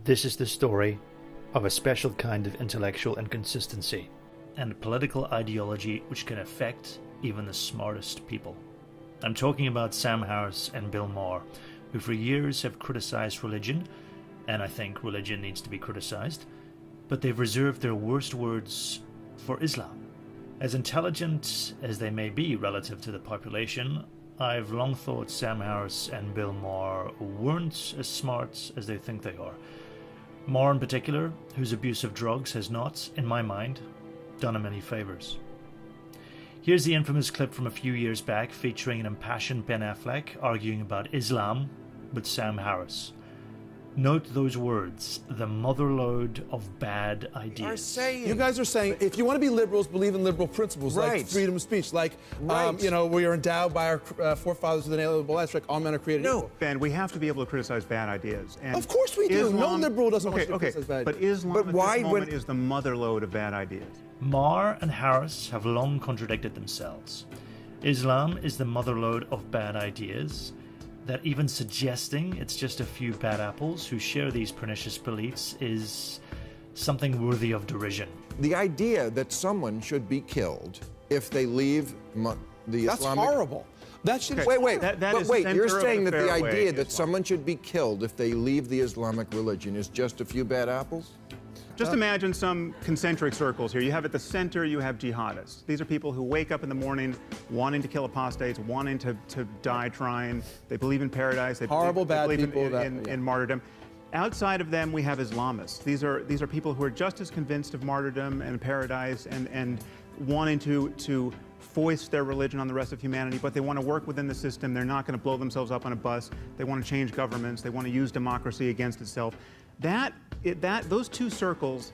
This is the story of a special kind of intellectual inconsistency and political ideology which can affect even the smartest people. I'm talking about Sam Harris and Bill Maher, who for years have criticized religion, and I think religion needs to be criticized, but they've reserved their worst words for Islam. As intelligent as they may be relative to the population, I've long thought Sam Harris and Bill Maher weren't as smart as they think they are. Maher in particular, whose abuse of drugs has not, in my mind, done him any favors. Here's the infamous clip from a few years back featuring an impassioned Ben Affleck arguing about Islam with Sam Harris. Note those words, the motherlode of bad ideas. You guys are saying, if you want to be liberals, believe in liberal principles, like freedom of speech, like, we are endowed by our forefathers with an inalienable rights, like all men are created equal. Ben, we have to be able to criticize bad ideas. And of course we do. No liberal doesn't want to criticize bad ideas. But Islam at this moment is the motherlode of bad ideas. Maher and Harris have long contradicted themselves. Islam is the motherlode of bad ideas, that even suggesting it's just a few bad apples who share these pernicious beliefs is something worthy of derision. The idea that someone should be killed if they leave the Islamic... That's horrible. That should... Wait, you're saying that the idea that someone should be killed if they leave the Islamic religion is just a few bad apples? Just imagine some concentric circles here. You have at the center, you have jihadists. These are people who wake up in the morning wanting to kill apostates, wanting to die trying. They believe in paradise. They believe in martyrdom. Outside of them, we have Islamists. These are people who are just as convinced of martyrdom and paradise and wanting to foist their religion on the rest of humanity, but they want to work within the system. They're not going to blow themselves up on a bus. They want to change governments. They want to use democracy against itself. Those two circles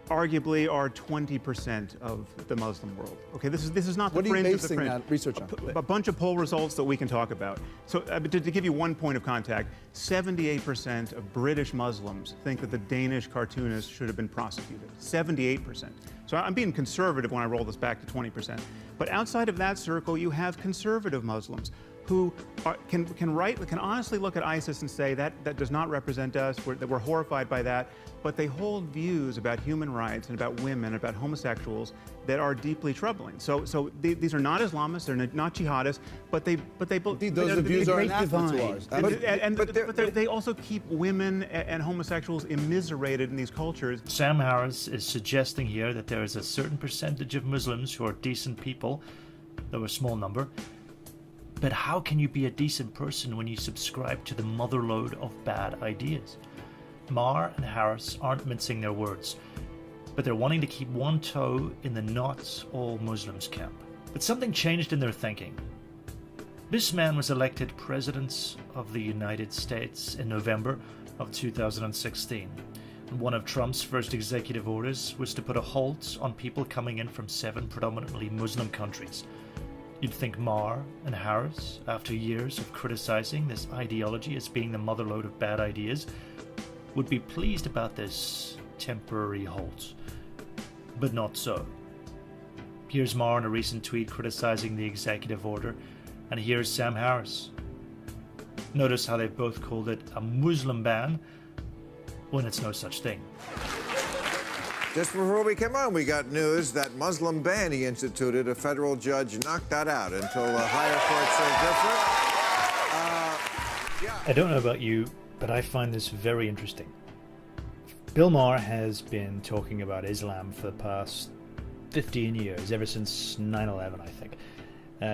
arguably are 20% of the Muslim world. Okay, this is not the fringe of the fringe. What are you basing that research on? A bunch of poll results that we can talk about. So to give you one point of contact, 78% of British Muslims think that the Danish cartoonist should have been prosecuted. 78%. So I'm being conservative when I roll this back to 20%. But outside of that circle, you have conservative Muslims who can honestly look at ISIS and say that does not represent us, that we're horrified by that, but they hold views about human rights and about women, about homosexuals that are deeply troubling. So these are not Islamists, they're not jihadists, but those views are anathema to ours. But they also keep women and homosexuals immiserated in these cultures. Sam Harris is suggesting here that there is a certain percentage of Muslims who are decent people, though a small number. But how can you be a decent person when you subscribe to the motherlode of bad ideas? Maher and Harris aren't mincing their words, but they're wanting to keep one toe in the not all Muslims camp. But something changed in their thinking. This man was elected President of the United States in November of 2016. And one of Trump's first executive orders was to put a halt on people coming in from 7 predominantly Muslim countries. You'd think Maher and Harris, after years of criticizing this ideology as being the motherlode of bad ideas, would be pleased about this temporary halt. But not so. Here's Maher in a recent tweet criticizing the executive order, and here's Sam Harris. Notice how they've both called it a Muslim ban when it's no such thing. Just before we came on, we got news that Muslim ban he instituted, a federal judge knocked that out until the higher court said different. I don't know about you, but I find this very interesting. Bill Maher has been talking about Islam for the past 15 years, ever since 9/11, I think.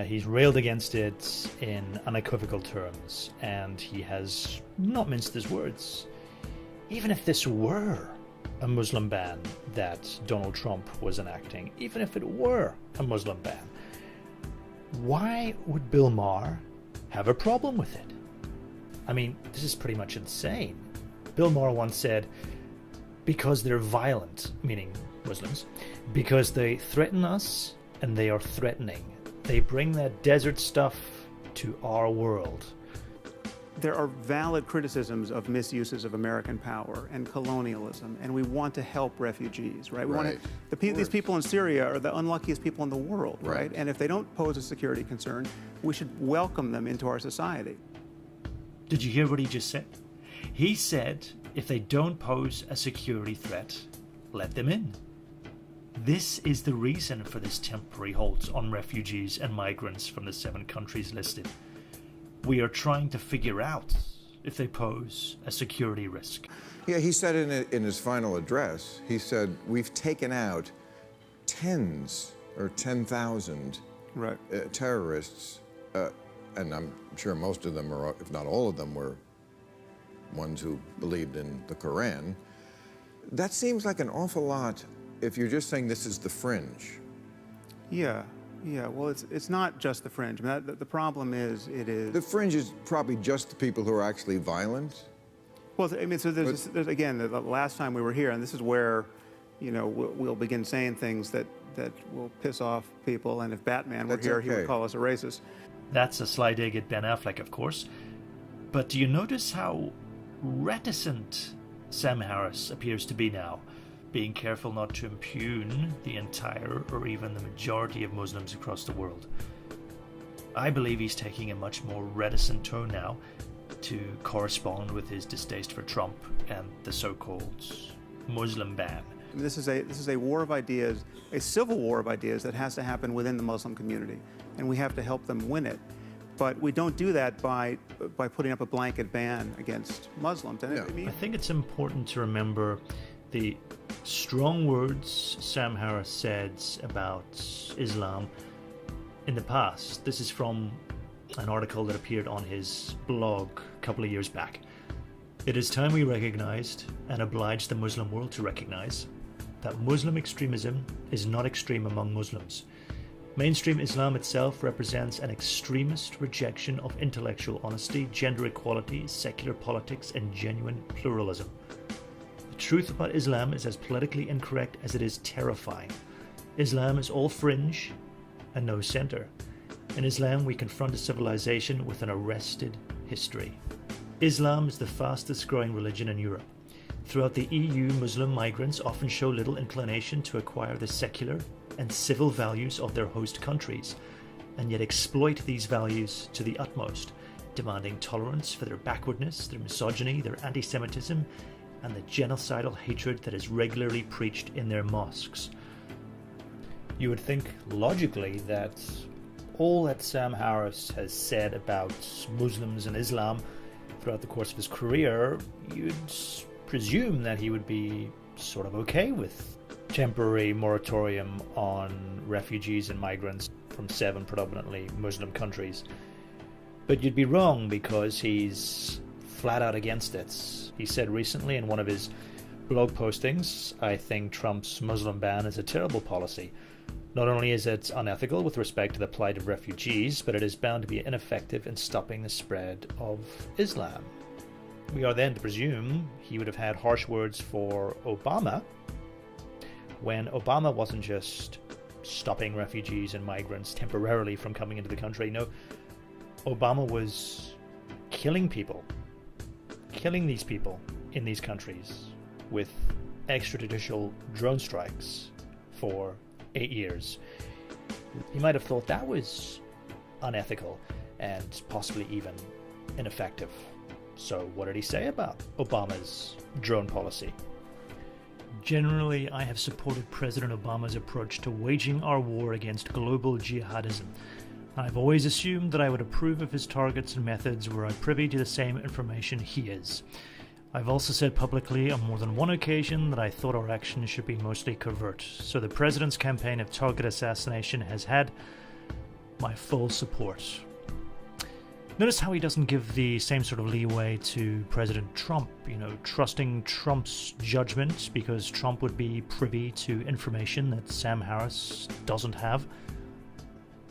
He's railed against it in unequivocal terms, and he has not minced his words. Even if this were a Muslim ban that Donald Trump was enacting, even if it were a Muslim ban, why would Bill Maher have a problem with it? I mean, this is pretty much insane. Bill Maher once said, because they're violent, meaning Muslims, because they threaten us and they are threatening. They bring that desert stuff to our world. There are valid criticisms of misuses of American power and colonialism, and we want to help refugees, right? These people in Syria are the unluckiest people in the world, right? And if they don't pose a security concern, we should welcome them into our society. Did you hear what he just said? He said If they don't pose a security threat, let them in. This is the reason for this temporary halt on refugees and migrants from the 7 countries listed. We are trying to figure out if they pose a security risk. Yeah, he said in his final address, he said, we've taken out tens or 10,000 terrorists, and I'm sure most of them, or if not all of them, were ones who believed in the Quran. That seems like an awful lot if you're just saying this is the fringe. Yeah. Well, it's not just the fringe. I mean, the problem is The fringe is probably just the people who are actually violent. Well, I mean, so there's again, the last time we were here, and this is where, we'll begin saying things that will piss off people, and if Batman were here, he would call us a racist. That's a sly dig at Ben Affleck, of course. But do you notice how reticent Sam Harris appears to be now, being careful not to impugn the entire or even the majority of Muslims across the world? I believe he's taking a much more reticent tone now to correspond with his distaste for Trump and the so-called Muslim ban. I mean, this is a war of ideas, a civil war of ideas that has to happen within the Muslim community, and we have to help them win it. But we don't do that by putting up a blanket ban against Muslims. And I think it's important to remember the strong words Sam Harris said about Islam in the past. This is from an article that appeared on his blog a couple of years back. It is time we recognized and obliged the Muslim world to recognize that Muslim extremism is not extreme among Muslims. Mainstream Islam itself represents an extremist rejection of intellectual honesty, gender equality, secular politics, and genuine pluralism. The truth about Islam is as politically incorrect as it is terrifying. Islam is all fringe and no center. In Islam, we confront a civilization with an arrested history. Islam is the fastest growing religion in Europe. Throughout the EU, Muslim migrants often show little inclination to acquire the secular and civil values of their host countries, and yet exploit these values to the utmost, demanding tolerance for their backwardness, their misogyny, their anti-Semitism, and the genocidal hatred that is regularly preached in their mosques. You would think logically that all that Sam Harris has said about Muslims and Islam throughout the course of his career, you'd presume that he would be sort of okay with temporary moratorium on refugees and migrants from 7 predominantly Muslim countries. But you'd be wrong, because he's flat out against it. He said recently in one of his blog postings, "I think Trump's Muslim ban is a terrible policy. Not only is it unethical with respect to the plight of refugees, but it is bound to be ineffective in stopping the spread of Islam." We are then to presume he would have had harsh words for Obama, when Obama wasn't just stopping refugees and migrants temporarily from coming into the country. No, Obama was killing these people in these countries with extrajudicial drone strikes for 8 years. He might have thought that was unethical and possibly even ineffective. So what did he say about Obama's drone policy? Generally, I have supported President Obama's approach to waging our war against global jihadism. I've always assumed that I would approve of his targets and methods were I privy to the same information he is. I've also said publicly on more than one occasion that I thought our actions should be mostly covert, so the president's campaign of target assassination has had my full support. Notice how he doesn't give the same sort of leeway to President Trump, trusting Trump's judgment because Trump would be privy to information that Sam Harris doesn't have.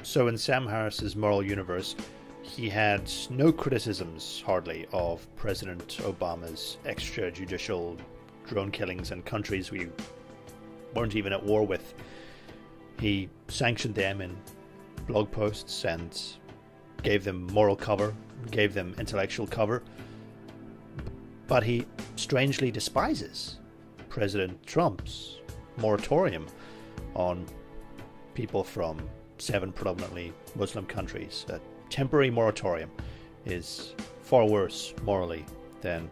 So in Sam Harris's moral universe, he had no criticisms, hardly, of President Obama's extrajudicial drone killings in countries we weren't even at war with. He sanctioned them in blog posts and gave them moral cover, gave them intellectual cover. But he strangely despises President Trump's moratorium on people from 7 predominantly Muslim countries. A temporary moratorium is far worse morally than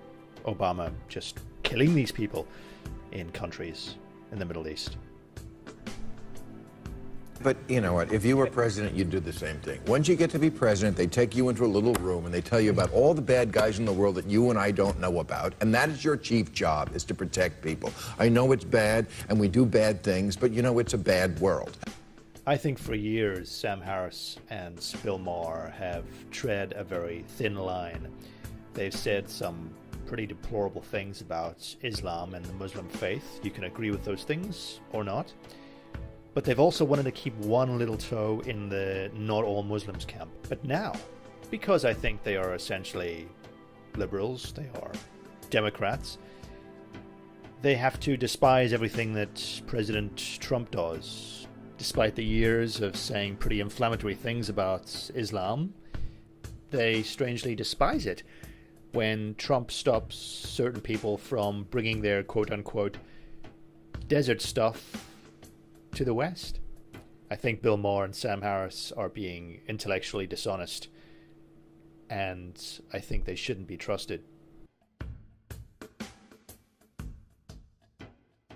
Obama just killing these people in countries in the Middle East. But you know what? If you were president, you'd do the same thing. Once you get to be president, they take you into a little room and they tell you about all the bad guys in the world that you and I don't know about. And that is your chief job, is to protect people. I know it's bad and we do bad things, but you know, it's a bad world. I think for years, Sam Harris and Bill Maher have tread a very thin line. They've said some pretty deplorable things about Islam and the Muslim faith. You can agree with those things or not. But they've also wanted to keep one little toe in the not all Muslims camp. But now, because I think they are essentially liberals, they are Democrats, they have to despise everything that President Trump does. Despite the years of saying pretty inflammatory things about Islam, they strangely despise it when Trump stops certain people from bringing their quote-unquote desert stuff to the West. I think Bill Maher and Sam Harris are being intellectually dishonest, and I think they shouldn't be trusted.